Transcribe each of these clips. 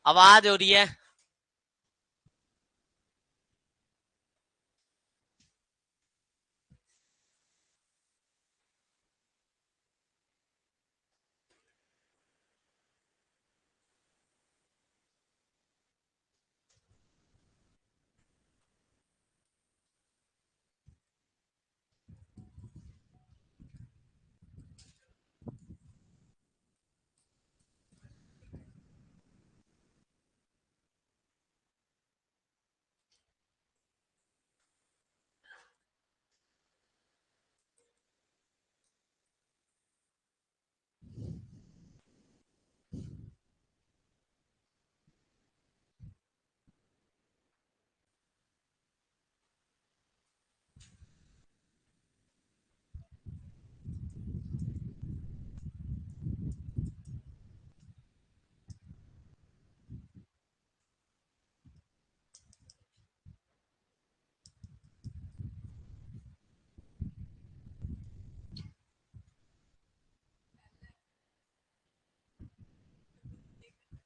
आवाज हो रही है?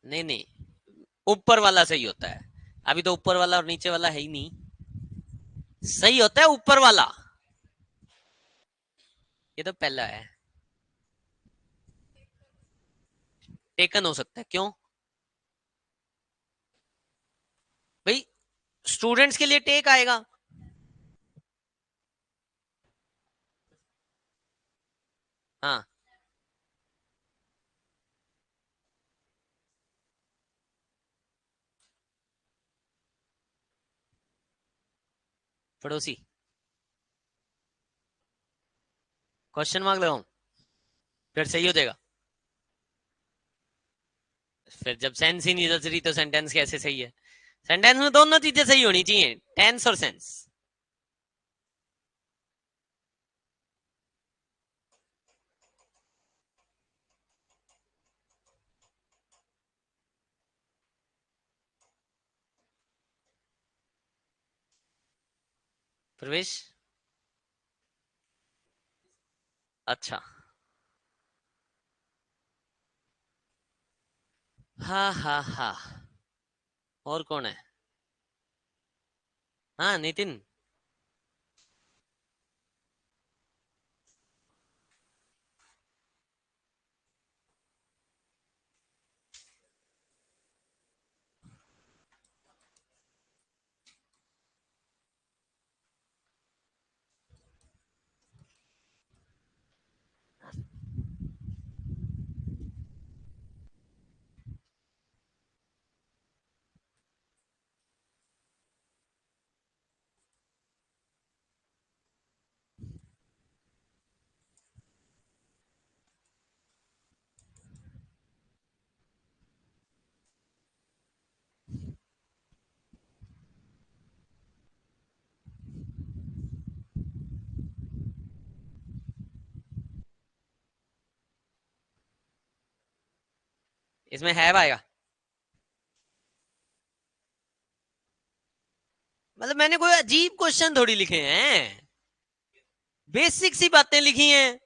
नहीं नहीं, ऊपर वाला सही होता है। अभी तो ऊपर वाला और नीचे वाला है ही नहीं। सही होता है ऊपर वाला। ये तो पहला है। टेकन हो सकता है, क्यों भाई? स्टूडेंट्स के लिए टेक आएगा। हाँ, पड़ोसी। क्वेश्चन मार्क लगाऊं? फिर सही हो जाएगा। फिर जब सेंस ही नहीं बच रही तो सेंटेंस कैसे सही है? सेंटेंस में दोनों चीजें सही होनी चाहिए, टेंस और सेंस। प्रवेश। अच्छा। हाँ हाँ हाँ। और कौन है? हाँ, नितिन। इसमें है आएगा। मतलब मैंने कोई अजीब क्वेश्चन थोड़ी लिखे हैं, बेसिक सी बातें लिखी हैं।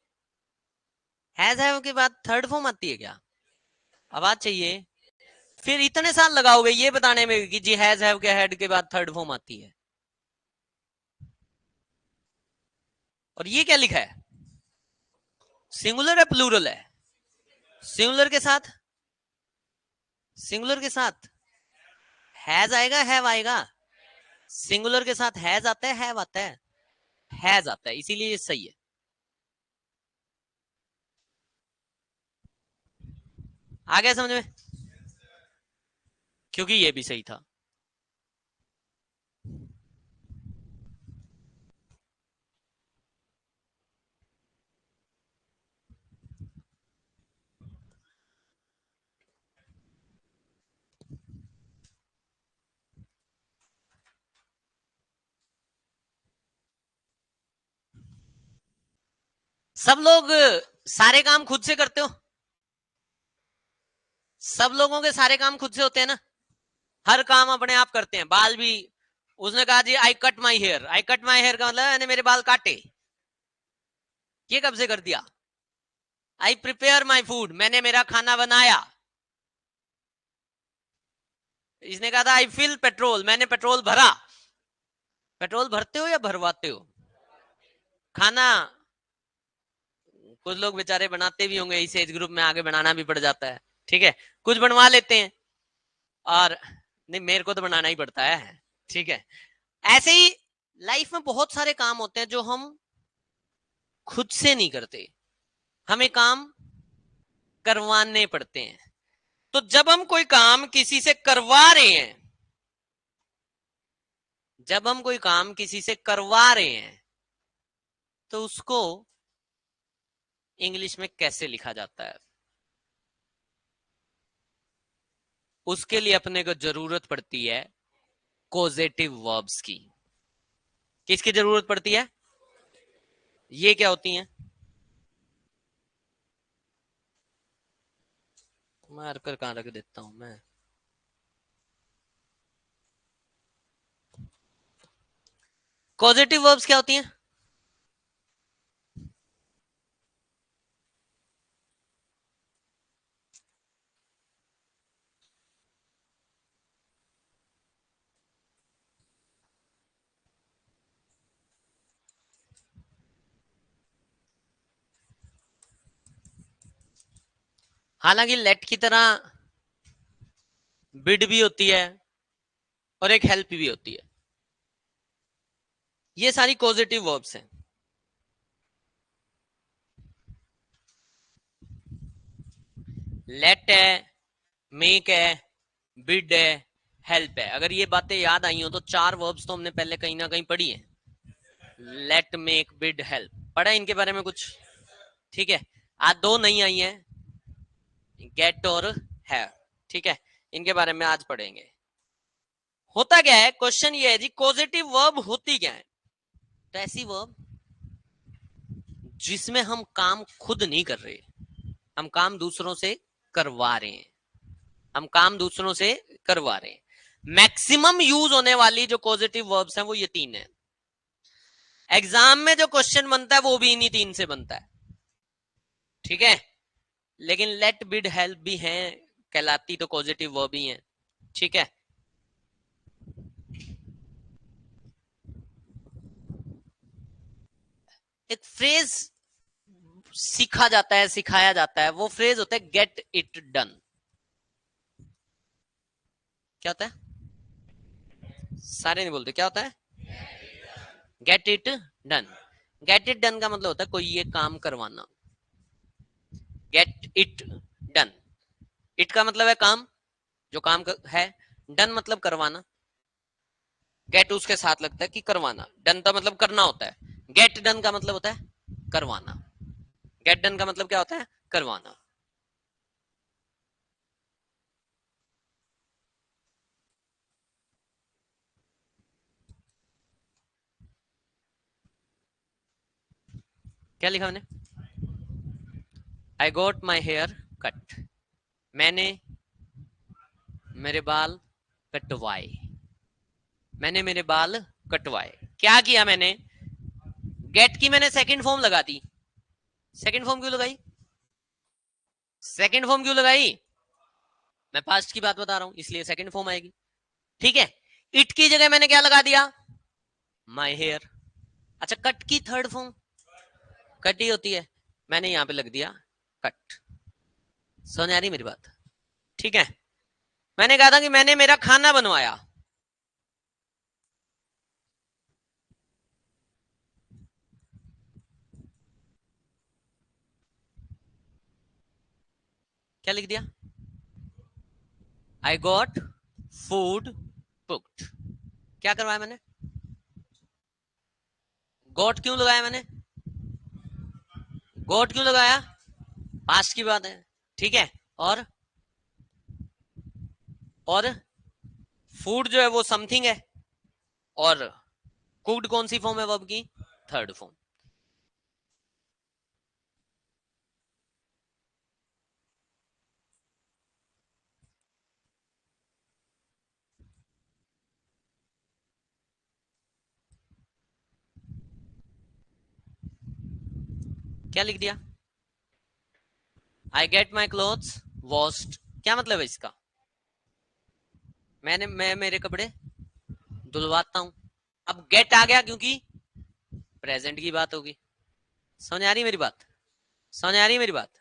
हैज हैव के बाद थर्ड फॉर्म आती है क्या? आवाज चाहिए। फिर इतने साल लगाओगे ये बताने में कि जी हैज हैव के हेड के बाद थर्ड फॉर्म आती है? और ये क्या लिखा है? सिंगुलर है प्लूरल है? सिंगुलर के साथ, सिंगुलर के साथ हैज आएगा हैव आएगा? सिंगुलर के साथ हैज आता है हैव आता है? हैज आता है, इसीलिए ये सही है। आ गया समझ में? क्योंकि ये भी सही था। सब लोग सारे काम खुद से करते हो? सब लोगों के सारे काम खुद से होते हैं ना? हर काम अपने आप करते हैं, बाल भी। उसने कहा जी I cut my hair, I cut my hair का मतलब मैंने मेरे बाल काटे। ये कब से कर दिया? आई प्रिपेयर माई फूड, मैंने मेरा खाना बनाया। इसने कहा था आई फिल पेट्रोल, मैंने पेट्रोल भरा। पेट्रोल भरते हो या भरवाते हो? खाना कुछ लोग बेचारे बनाते भी होंगे, इस एज ग्रुप में आगे बनाना भी पड़ जाता है, ठीक है, कुछ बनवा लेते हैं। और नहीं, मेरे को तो बनाना ही पड़ता है, ठीक है। ऐसे ही लाइफ में बहुत सारे काम होते हैं जो हम खुद से नहीं करते, हमें काम करवाने पड़ते हैं। तो जब हम कोई काम किसी से करवा रहे हैं, जब हम कोई काम किसी से करवा रहे हैं, तो उसको इंग्लिश में कैसे लिखा जाता है? उसके लिए अपने को जरूरत पड़ती है कॉजेटिव वर्ब्स की। किसकी जरूरत पड़ती है? ये क्या होती हैं? मार्कर कहां रख देता हूं मैं? कॉजेटिव वर्ब्स क्या होती हैं? हालांकि लेट की तरह बिड भी होती है और एक हेल्प भी होती है। ये सारी कॉजेटिव वर्ब्स हैं। लेट है, मेक है, बिड है, हेल्प है। अगर ये बातें याद आई हो तो चार वर्ब्स तो हमने पहले कहीं ना कहीं पढ़ी है। लेट, मेक, बिड, हेल्प, पढ़ा है इनके बारे में कुछ? ठीक है। आज दो नई आई हैं, गेट और है, ठीक है, इनके बारे में आज पढ़ेंगे। होता क्या है, क्वेश्चन ये है जी, कॉजेटिव वर्ब होती क्या है? तो ऐसी वर्ब जिसमें हम काम खुद नहीं कर रहे, हम काम दूसरों से करवा रहे हैं, हम काम दूसरों से करवा रहे हैं। मैक्सिमम यूज होने वाली जो पॉजिटिव वर्ब्स हैं वो ये तीन है। एग्जाम में जो क्वेश्चन बनता है वो भी इन्हीं तीन से बनता है, ठीक है। लेकिन लेट, बिड, हेल्प भी हैं, कहलाती तो पॉजिटिव वर्ब ही है, ठीक है। एक फ्रेज सीखा जाता है, सिखाया जाता है, वो फ्रेज होता है गेट इट डन। क्या होता है? सारे नहीं बोलते, क्या होता है? Get it done. Get it done का मतलब होता है कोई ये काम करवाना। गेट इट डन, इट का मतलब है काम, जो काम है, डन मतलब करवाना, गेट उसके साथ लगता है कि करवाना, डन का मतलब करना होता है, गेट डन का मतलब होता है करवाना। गेट डन का मतलब क्या होता है? करवाना। क्या लिखा मैंने? आई गोट माई हेयर कट, मैंने मेरे बाल कटवाए, मैंने मेरे बाल कटवाए। क्या किया मैंने? गेट की मैंने सेकंड फॉर्म लगा दी। सेकंड फॉर्म क्यों लगाई? सेकंड फॉर्म क्यों लगाई? मैं पास्ट की बात बता रहा हूं, इसलिए सेकंड फॉर्म आएगी, ठीक है। इट की जगह मैंने क्या लगा दिया? My hair. अच्छा, कट की थर्ड फॉर्म कट ही होती है, मैंने यहां पे लग दिया कट। समझ आ रही मेरी बात? ठीक है। मैंने कहा था कि मैंने मेरा खाना बनवाया, क्या लिख दिया? I got food cooked. क्या करवाया मैंने? गॉट क्यों लगाया मैंने? गॉट क्यों लगाया? पास्ट की बात है, ठीक है। और और फूड जो है वो समथिंग है, और कुक्ड कौन सी फॉर्म है वर्ब की? Third form. क्या लिख दिया? आई गेट माई क्लोथ्स वॉश्ड। क्या मतलब है इसका? मैं मेरे कपड़े धुलवाता हूं। अब गेट आ गया क्योंकि प्रेजेंट की बात होगी। समझ आ रही मेरी बात? समझ आ रही मेरी बात?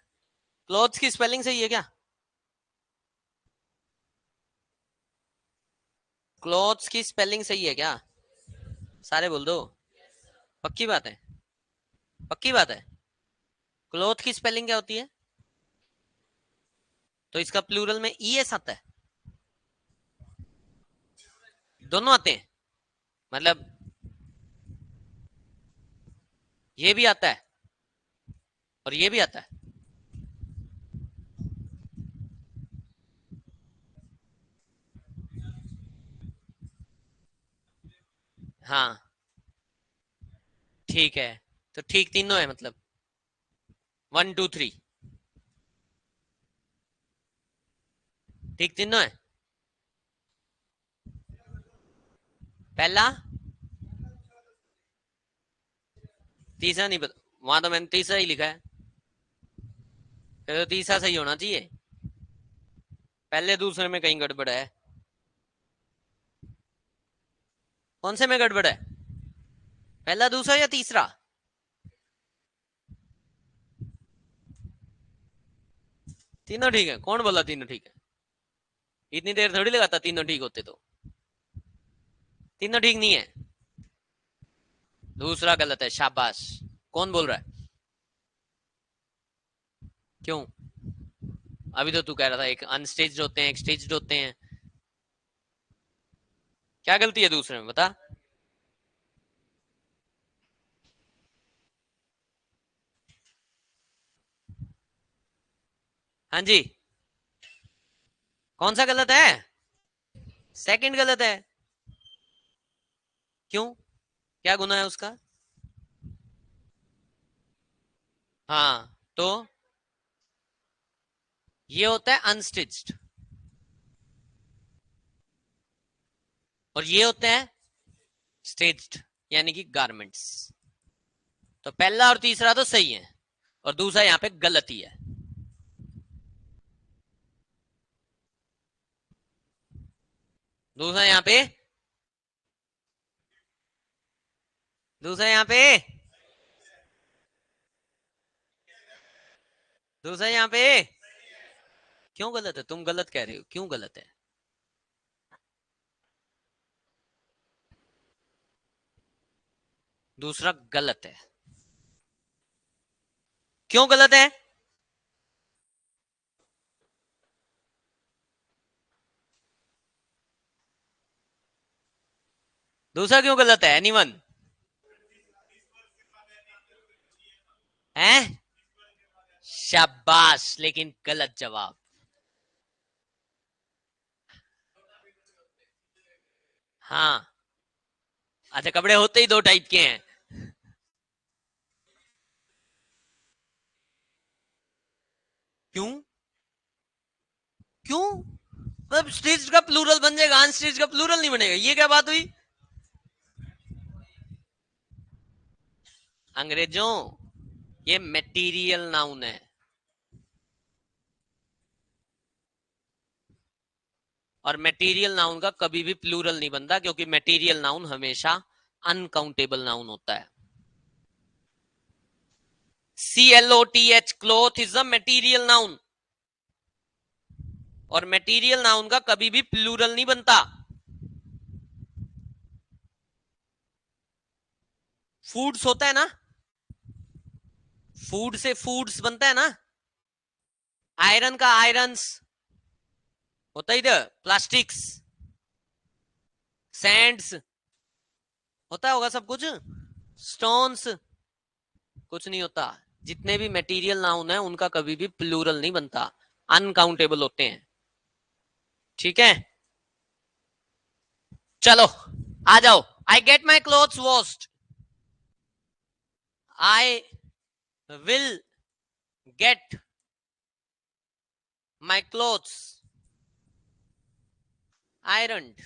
क्लोथ्स की स्पेलिंग सही है क्या? क्लोथ्स की स्पेलिंग सही है क्या? सारे बोल दो। पक्की बात है? पक्की बात है? क्लोथ की स्पेलिंग क्या होती है? तो इसका प्लूरल में ई एस आता है। दोनों आते हैं? मतलब ये भी आता है और ये भी आता है। हाँ ठीक है। तो ठीक तीनों है मतलब 1 2 3। ठीक तीनों है। पहला तीसरा नहीं पता, वहां तो मैंने तीसरा ही लिखा है। फिर तो तीसरा सही होना चाहिए। पहले दूसरे में कहीं गड़बड़ है। कौन से में गड़बड़ है? पहला दूसरा या तीसरा? तीनों ठीक है। कौन बोला तीनों ठीक है? इतनी देर थोड़ी लगाता तीनों ठीक होते तो। तीनों ठीक नहीं है। दूसरा गलत है। शाबाश। कौन बोल रहा है? क्यों? अभी तो तू कह रहा था एक अनस्टेज्ड होते हैं एक स्टेज्ड होते हैं। क्या गलती है दूसरे में बता। हाँ जी। कौन सा गलत है? सेकंड गलत है। क्यों? क्या गुना है उसका? हाँ तो ये होता है अनस्टिच्ड और ये होते हैं स्टिच्ड यानी कि गारमेंट्स। तो पहला और तीसरा तो सही है और दूसरा यहाँ पे गलत ही है। दूसरा यहाँ पे दूसरा यहाँ पे दूसरा यहाँ पे क्यों गलत है? तुम गलत कह रहे हो, क्यों गलत है? दूसरा गलत है। क्यों गलत है? दूसरा क्यों गलत है? एनीवन है? शाबाश, लेकिन गलत जवाब। हाँ। अच्छा, कपड़े होते ही दो टाइप के हैं। क्यों? क्यों? मतलब स्टिच्ड का प्लूरल बन जाएगा, अनस्टिच्ड का प्लूरल नहीं बनेगा, ये क्या बात हुई? अंग्रेजों, ये मेटीरियल नाउन है। और मटेरियल नाउन का कभी भी प्लूरल नहीं बनता क्योंकि मटेरियल नाउन हमेशा अनकाउंटेबल नाउन होता है। CLOTH, cloth is a material noun और मटेरियल नाउन का कभी भी प्लूरल नहीं बनता। फूड्स होता है ना, फूड से फूड्स बनता है ना। आयरन का आयरन्स होता ही इधर, प्लास्टिक्स, सैंड्स होता होगा सब कुछ, स्टोन्स कुछ नहीं होता। जितने भी मटेरियल नाउन है उनका कभी भी प्लूरल नहीं बनता, अनकाउंटेबल होते हैं। ठीक है, चलो आ जाओ। I get my clothes washed, I will get my clothes ironed.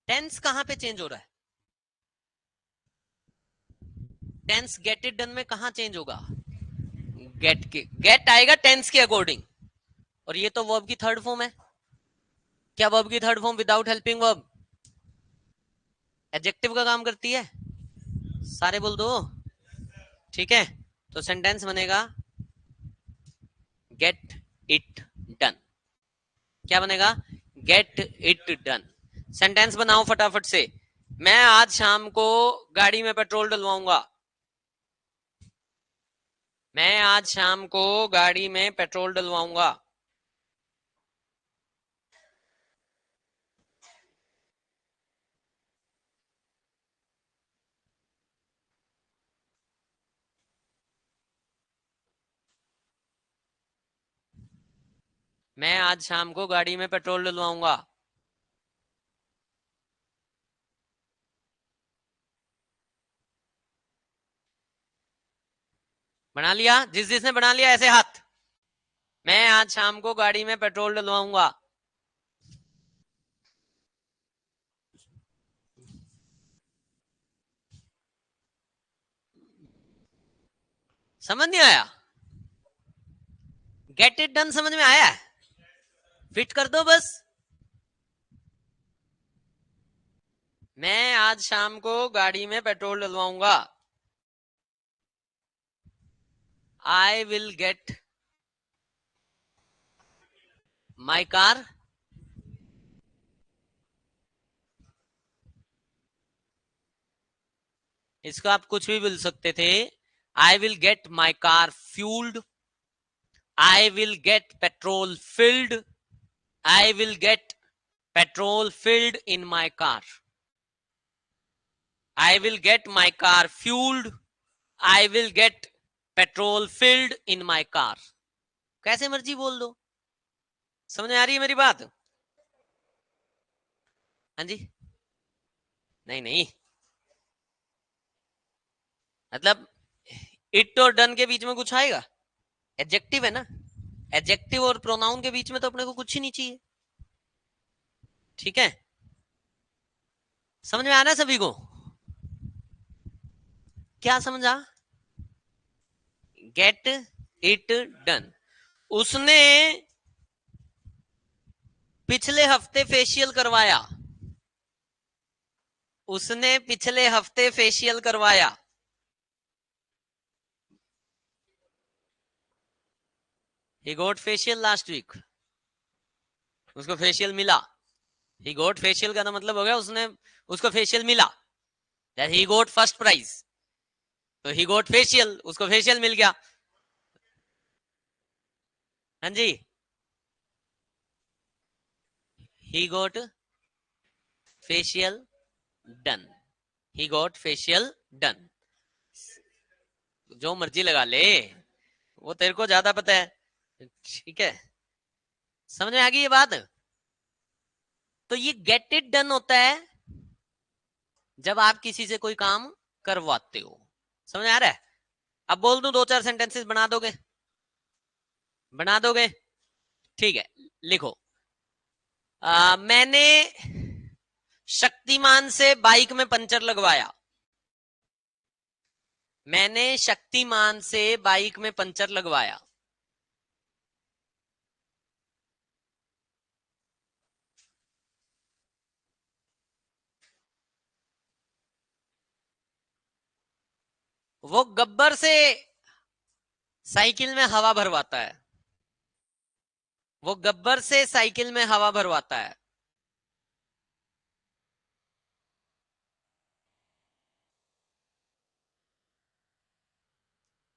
Tense कहां पे चेंज हो रहा है? टेंस गेट इट डन में कहां चेंज होगा? गेट के, गेट आएगा टेंस के अकॉर्डिंग और ये तो वर्ब की थर्ड फॉर्म है। क्या वर्ब की third form without helping verb adjective का काम करती है? सारे बोल दो। ठीक है, तो सेंटेंस बनेगा गेट इट डन। क्या बनेगा? Get it done. सेंटेंस बनाओ फटाफट से। मैं आज शाम को गाड़ी में पेट्रोल डलवाऊंगा। मैं आज शाम को गाड़ी में पेट्रोल डलवाऊंगा। मैं आज शाम को गाड़ी में पेट्रोल डलवाऊंगा। बना लिया? जिस जिसने बना लिया ऐसे हाथ। मैं आज शाम को गाड़ी में पेट्रोल डलवाऊंगा। समझ नहीं आया? गेट इट डन समझ में आया? फिट कर दो बस। मैं आज शाम को गाड़ी में पेट्रोल डलवाऊंगा। I will get my car. इसको आप कुछ भी बोल सकते थे। I will get my car fuelled. I will get petrol filled. I will get petrol filled in my car. I will get my car fuelled. I will get petrol filled in my car. कैसे मर्जी बोल दो। समझ में आ रही है मेरी बात? हाँ जी। नहीं नहीं, मतलब इट और डन के बीच में कुछ आएगा? एडजेक्टिव है ना। एडजेक्टिव और प्रोनाउन के बीच में तो अपने को कुछ ही नहीं चाहिए। ठीक है, समझ में आ रहा है सभी को? क्या समझा? Get it done. उसने पिछले हफ्ते फेशियल करवाया। उसने पिछले हफ्ते फेशियल करवाया। ही गोट फेशियल लास्ट वीक। उसको फेशियल मिला। ही गोट फेशियल का मतलब हो गया उसने, उसको फेशियल मिला। ही गोट फर्स्ट प्राइज। तो ही गोट फेशियल, उसको फेशियल मिल गया। हाँ जी। ही गोट फेशियल डन। ही गोट फेशियल डन। जो मर्जी लगा ले, वो तेरे को ज्यादा पता है। ठीक है, समझ में आ गई ये बात? तो ये गेट इट डन होता है जब आप किसी से कोई काम करवाते हो। समझ आ रहा है? अब बोल दूं, दो चार सेंटेंसेस बना दोगे? बना दोगे? ठीक है, लिखो। मैंने शक्तिमान से बाइक में पंचर लगवाया। मैंने शक्तिमान से बाइक में पंचर लगवाया। वो गब्बर से साइकिल में हवा भरवाता है। वो गब्बर से साइकिल में हवा भरवाता है।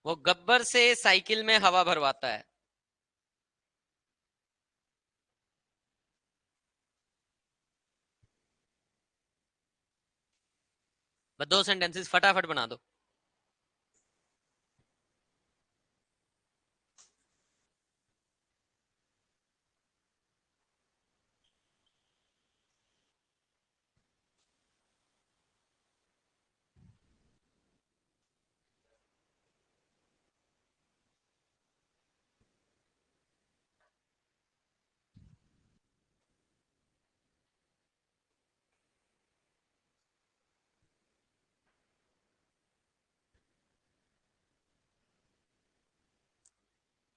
वो गब्बर से साइकिल में हवा भरवाता है। बस दो सेंटेंसेस फटाफट बना दो।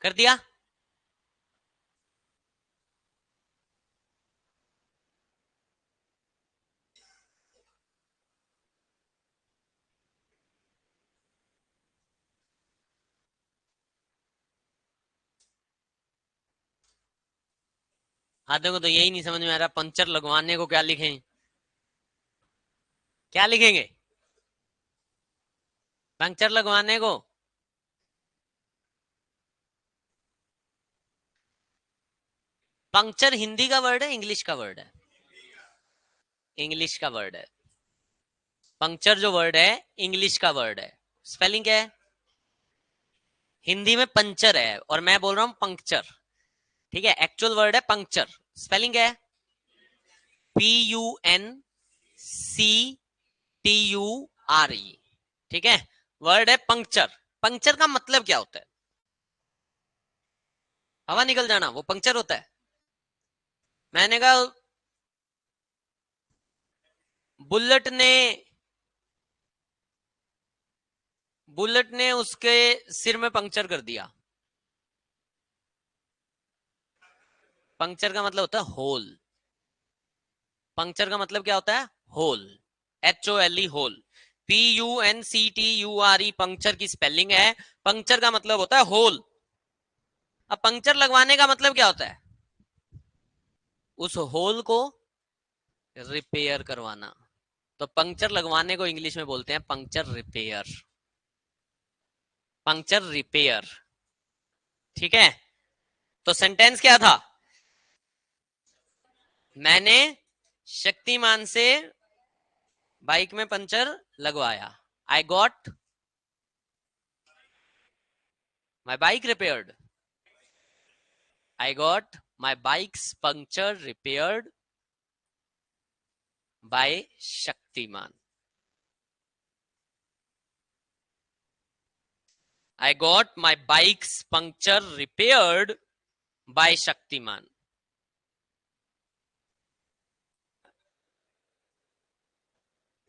कर दिया? आधे को तो यही नहीं समझ में आ रहा, पंचर लगवाने को क्या लिखें, क्या लिखेंगे, पंक्चर लगवाने को। पंक्चर हिंदी का वर्ड है, इंग्लिश का वर्ड है? इंग्लिश का वर्ड है। पंक्चर जो वर्ड है इंग्लिश का वर्ड है। स्पेलिंग क्या है? हिंदी में पंचर है और मैं बोल रहा हूं पंक्चर। ठीक है, एक्चुअल वर्ड है पंक्चर। स्पेलिंग क्या है? PUNCTURE। ठीक है, वर्ड है पंक्चर। पंक्चर का मतलब क्या होता है? हवा निकल जाना, वो पंक्चर होता है? मैंने कहा बुलेट ने, बुलेट ने उसके सिर में पंक्चर कर दिया। पंक्चर का मतलब होता है होल। पंक्चर का मतलब क्या होता है? Hole. HOLE, hole. PUNCTURE puncture की स्पेलिंग है। पंक्चर का मतलब होता है होल। अब पंक्चर लगवाने का मतलब क्या होता है? उस होल को रिपेयर करवाना। तो पंक्चर लगवाने को इंग्लिश में बोलते हैं पंक्चर रिपेयर। Puncture repair. ठीक है, तो सेंटेंस क्या था? मैंने शक्तिमान से बाइक में पंचर लगवाया। आई got my bike repaired. I got my bikes puncture repaired bye Shaktimaan. I got my bikes puncture repaired bye Shaktimaan.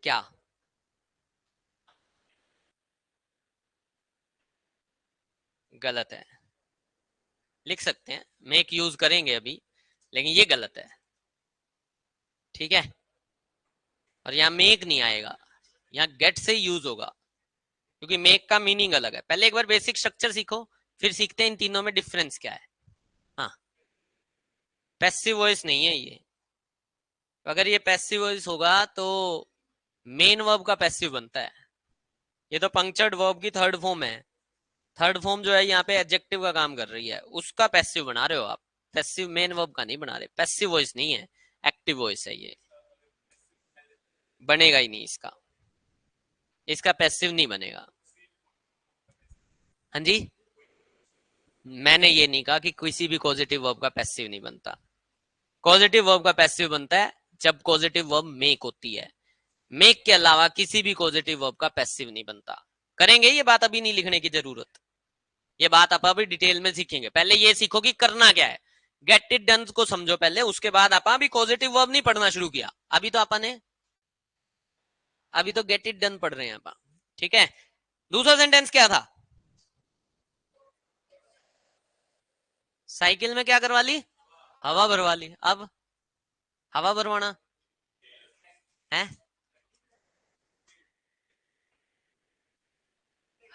क्या? गलत है। लिख सकते हैं, मेक यूज करेंगे अभी, लेकिन ये गलत है। ठीक है, और यहाँ मेक नहीं आएगा, यहाँ गेट से यूज होगा, क्योंकि मेक का मीनिंग अलग है। पहले एक बार बेसिक स्ट्रक्चर सीखो, फिर सीखते हैं इन तीनों में डिफरेंस क्या है। हाँ, पैसिव वॉइस नहीं है ये। अगर ये पैसिव वॉइस होगा तो मेन वर्ब का पैसिव बनता है। ये तो पंक्चर्ड वर्ब की थर्ड फॉर्म है। थर्ड फॉर्म जो है यहाँ पे एडजेक्टिव का काम कर रही है, उसका पैसिव बना रहे हो आप। पैसिव मेन वर्ब का नहीं बना रहे। पैसिव वॉइस नहीं है, एक्टिव वॉइस है ये। बनेगा ही नहीं इसका, इसका पैसिव नहीं बनेगा। हाँ जी, मैंने ये नहीं कहा कि किसी भी पॉजिटिव वर्ब का पैसिव नहीं बनता। पॉजिटिव वर्ब का पैसिव बनता है जब पॉजिटिव वर्ब मेक होती है। मेक के अलावा किसी भी पॉजिटिव वर्ब का पैसिव नहीं बनता। करेंगे ये बात, अभी नहीं लिखने की जरूरत। ये बात आप अभी डिटेल में सीखेंगे। पहले ये सीखो कि करना क्या है। गेट इट डन को समझो पहले, उसके बाद आप अभी पॉजिटिव वर्ब नहीं पढ़ना शुरू किया। अभी तो आपने, अभी तो गेट इट डन पढ़ रहे हैं आप। ठीक है, दूसरा सेंटेंस क्या था? साइकिल में क्या करवा ली? हवा भरवा ली। अब हवा भरवाना है,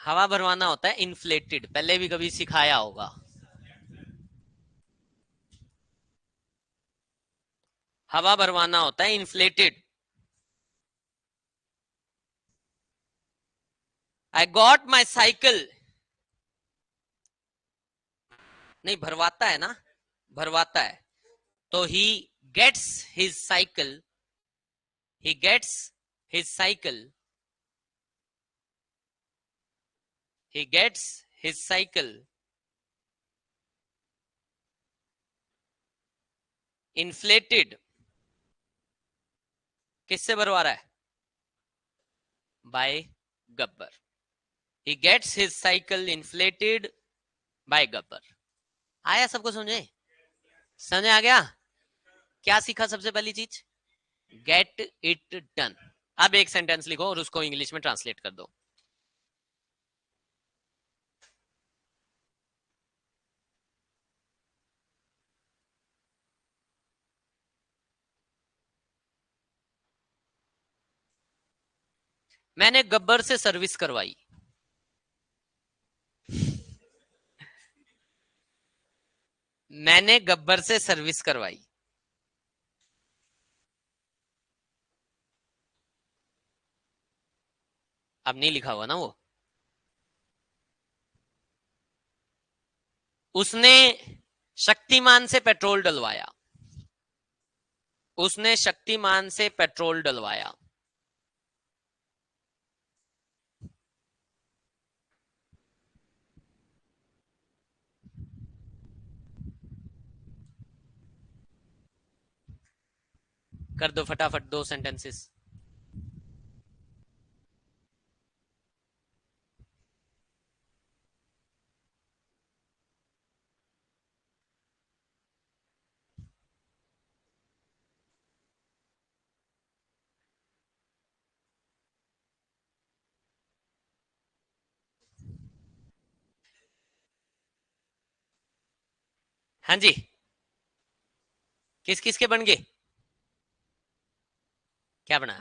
हवा भरवाना होता है इन्फ्लेटेड। पहले भी कभी सिखाया होगा। हवा भरवाना होता है inflated. I got my cycle, नहीं भरवाता है ना, भरवाता है। तो he gets his cycle, he gets his cycle, he gets his cycle inflated। किससे भरवा रहा है? by Gabbar. he gets his cycle inflated by Gabbar. आया सबको समझे? समझ आ गया? क्या सीखा सबसे पहली चीज? Get it done. अब एक सेंटेंस लिखो और उसको इंग्लिश में ट्रांसलेट कर दो। मैंने गब्बर से सर्विस करवाई। मैंने गब्बर से सर्विस करवाई। अब नहीं लिखा हुआ ना वो। उसने शक्तिमान से पेट्रोल डलवाया। उसने शक्तिमान से पेट्रोल डलवाया। कर दो फटाफट 2 सेंटेंसेस। हाँ जी, किस किस के बन गए? क्या बना?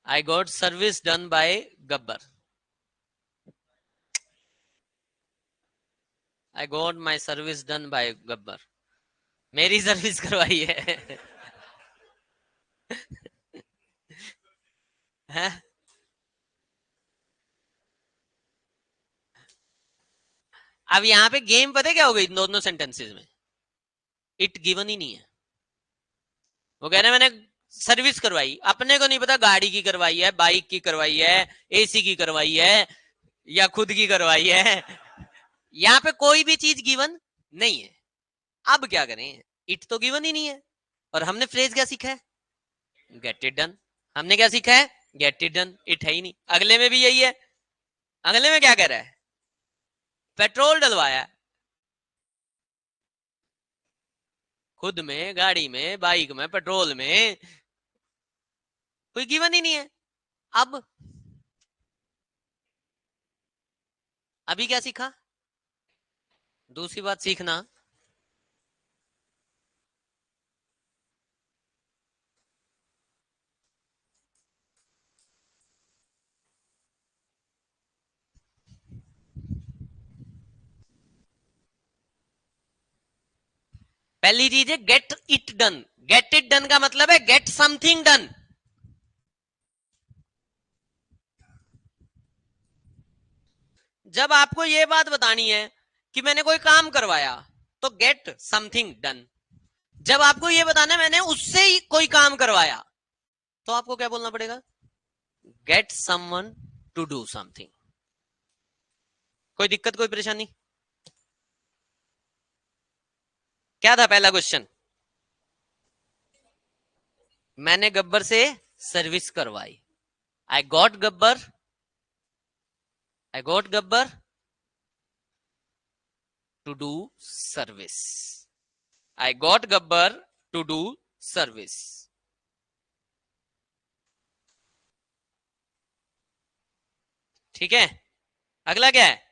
I got service done by Gabbar. I got my service done by Gabbar. मेरी सर्विस करवाई है। हैं? अब यहाँ पे गेम पता है क्या हो गई दोनों सेंटेंसेस में? इट गिवन ही नहीं है। वो कह रहे हैं मैंने सर्विस करवाई, अपने को नहीं पता गाड़ी की करवाई है, बाइक की करवाई है, एसी की करवाई है, या खुद की करवाई है। यहाँ पे कोई भी चीज गिवन नहीं है। अब क्या करें? इट तो गिवन ही नहीं है। और हमने फ्रेज क्या सीखा है? Get it done. हमने क्या सीखा है? Get it done. इट है ही नहीं। अगले में भी यही है। अगले में क्या कह रहा है? पेट्रोल डलवाया। खुद में, गाड़ी में, बाइक में, पेट्रोल में, कोई गिवन ही नहीं है। अब अभी क्या सीखा? दूसरी बात सीखना, पहली चीज है get it done. Get it done का मतलब है गेट समथिंग डन। जब आपको यह बात बतानी है कि मैंने कोई काम करवाया, तो गेट समथिंग डन। जब आपको यह बताना है मैंने उससे ही कोई काम करवाया, तो आपको क्या बोलना पड़ेगा? Get someone to do something. कोई दिक्कत, कोई परेशानी? क्या था पहला क्वेश्चन? मैंने गब्बर से सर्विस करवाई। I got Gabbar. I got Gabbar to do service. I got Gabbar to do service. ठीक है, अगला क्या है?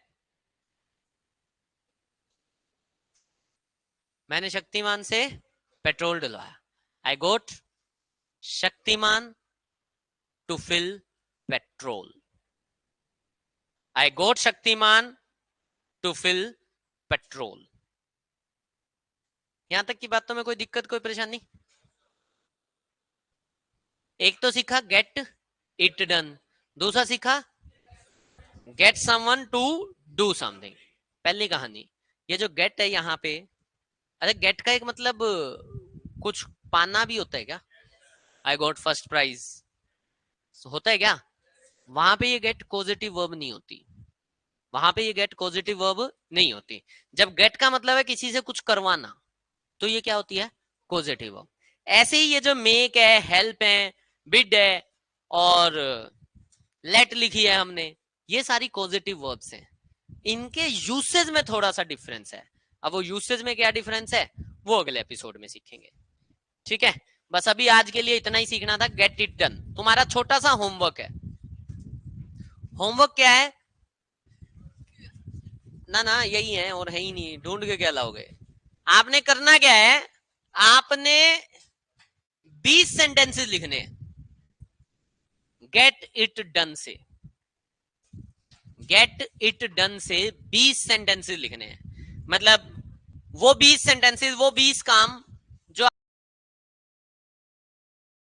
मैंने शक्तिमान से पेट्रोल डलवाया। I got Shaktimaan to fill petrol. I got Shaktimaan to fill petrol. यहां तक की बातों में कोई दिक्कत, कोई परेशानी? एक तो सीखा गेट इट डन, दूसरा सीखा get someone to do something. पहली कहानी, ये जो गेट है यहाँ पे, अरे गेट का एक मतलब कुछ पाना भी होता है क्या? आई गॉट फर्स्ट प्राइज होता है क्या? वहां पे ये गेट पॉजिटिव वर्ब नहीं होती। वहां पे ये गेट पॉजिटिव वर्ब नहीं होती। जब गेट का मतलब है किसी से कुछ करवाना, तो ये क्या होती है? Positive verb. ऐसे ही ये जो मेक है, हेल्प है, बिड है और लेट लिखी है हमने, ये सारी पॉजिटिव वर्ब्स हैं। इनके यूसेज में थोड़ा सा डिफरेंस है। अब वो यूसेज में क्या डिफरेंस है वो अगले एपिसोड में सीखेंगे। ठीक है, बस अभी आज के लिए इतना ही सीखना था। गेट इट डन तुम्हारा छोटा सा होमवर्क है। होमवर्क क्या है? ना ना यही है, और है ही नहीं, ढूंढ के क्या लाओगे? आपने करना क्या है? आपने 20 सेंटेंसेस लिखने हैं गेट इट डन से। गेट इट डन से 20 सेंटेंसेस लिखने हैं। मतलब वो 20 सेंटेंसेस, वो 20 काम